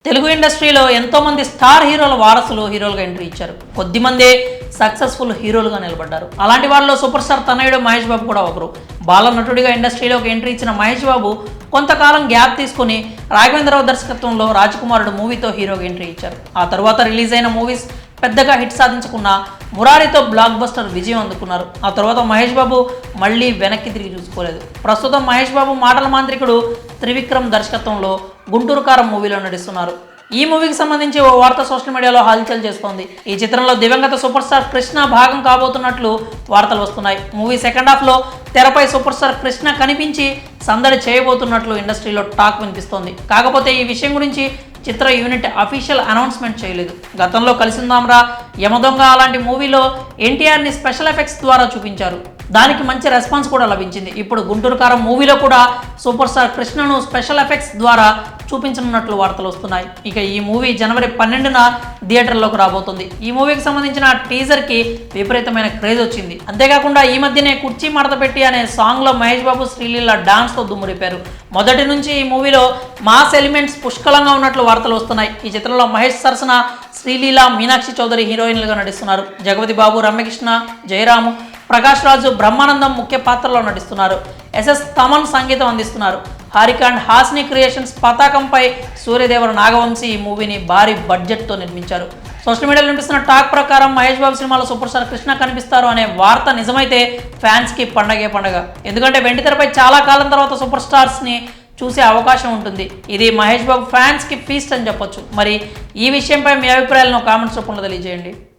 తెలుగు ఇండస్ట్రీలో ఎంతో మంది స్టార్ హీరోల వారసులు హీరోలుగా ఎంట్రీ ఇచ్చారు. కొద్దిమందే సక్సెస్ఫుల్ హీరోలుగా నిలబడ్డారు. అలాంటి వాళ్ళలో సూపర్ స్టార్ తనయుడు మహేష్ బాబు కూడా ఒకరు. బాల నటుడిగా ఇండస్ట్రీలోకి ఎంట్రీ ఇచ్చిన మహేష్ బాబు కొంతకాలం గ్యాప్ తీసుకుని రాఘవేంద్రరావు దర్శకత్వంలో రాజకుమారుడు మూవీతో హీరోగా ఎంట్రీ ఇచ్చారు. ఆ తర్వాత రిలీజ్ అయిన మూవీస్ పెద్దగా హిట్ సాధించుకున్న మురారితో బ్లాక్ బస్టర్ విజయం అందుకున్నారు. ఆ తర్వాత మహేష్ బాబు మళ్ళీ వెనక్కి తిరిగి చూసుకోలేదు. ప్రస్తుతం మహేష్ బాబు మాటల మాంత్రికుడు త్రివిక్రమ్ దర్శకత్వంలో గుంటూరు కారం మూవీలో నటిస్తున్నారు. ఈ మూవీకి సంబంధించి ఓ వార్త సోషల్ మీడియాలో హల్చల్ చేస్తోంది. ఈ చిత్రంలో దివంగత సూపర్ స్టార్ కృష్ణ భాగం కాబోతున్నట్లు వార్తలు వస్తున్నాయి. మూవీ సెకండ్ హాఫ్లో తెరపై సూపర్ స్టార్ కృష్ణ కనిపించి సందడి చేయబోతున్నట్లు ఇండస్ట్రీలో టాక్ వినిపిస్తోంది. కాకపోతే ఈ విషయం గురించి చిత్ర యూనిట్ అఫీషియల్ అనౌన్స్మెంట్ చేయలేదు. గతంలో కలిసిందాంరా, యమదొంగ అలాంటి మూవీలో ఎన్టీఆర్ని స్పెషల్ ఎఫెక్ట్స్ ద్వారా చూపించారు. దానికి మంచి రెస్పాన్స్ కూడా లభించింది. ఇప్పుడు గుంటూరు కారం మూవీలో కూడా సూపర్ స్టార్ కృష్ణను స్పెషల్ ఎఫెక్ట్స్ ద్వారా చూపించనున్నట్లు వార్తలు వస్తున్నాయి. ఇక ఈ మూవీ జనవరి 12న థియేటర్లోకి రాబోతుంది. ఈ మూవీకి సంబంధించిన టీజర్కి విపరీతమైన క్రేజ్ వచ్చింది. అంతేకాకుండా ఈ మధ్యనే కుర్చీ మడత పెట్టి అనే సాంగ్లో మహేష్ బాబు శ్రీలీల డాన్స్తో దుమ్మురిపారు. మొదటి నుంచి ఈ మూవీలో మాస్ ఎలిమెంట్స్ పుష్కలంగా ఉన్నట్లు వార్తలు వస్తున్నాయి. ఈ చిత్రంలో మహేష్ సరసన శ్రీలీల, మీనాక్షి చౌదరి హీరోయిన్లుగా నటిస్తున్నారు. జగపతి బాబు, రమ్యకృష్ణ, జయరాము, ప్రకాష్ రాజు, బ్రహ్మానందం ముఖ్య పాత్రలో నటిస్తున్నారు. ఎస్ఎస్ తమన్ సంగీతం అందిస్తున్నారు. హారిక అండ్ హాస్ని క్రియేషన్స్ పతాకంపై సూర్యదేవర నాగవంశీ ఈ మూవీని భారీ బడ్జెట్తో నిర్మించారు. సోషల్ మీడియాలో వినిపిస్తున్న టాక్ ప్రకారం మహేష్ బాబు సినిమాలో సూపర్ స్టార్ కృష్ణ కనిపిస్తారు అనే వార్త నిజమైతే ఫ్యాన్స్కి పండగే పండగ. ఎందుకంటే వెండితెరపై చాలా కాలం తర్వాత సూపర్ స్టార్స్ని చూసే అవకాశం ఉంటుంది. ఇది మహేష్ బాబు ఫ్యాన్స్కి ఫీస్ట్ అని చెప్పొచ్చు. మరి ఈ విషయంపై మీ అభిప్రాయాలను కామెంట్స్ రూపంలో తెలియజేయండి.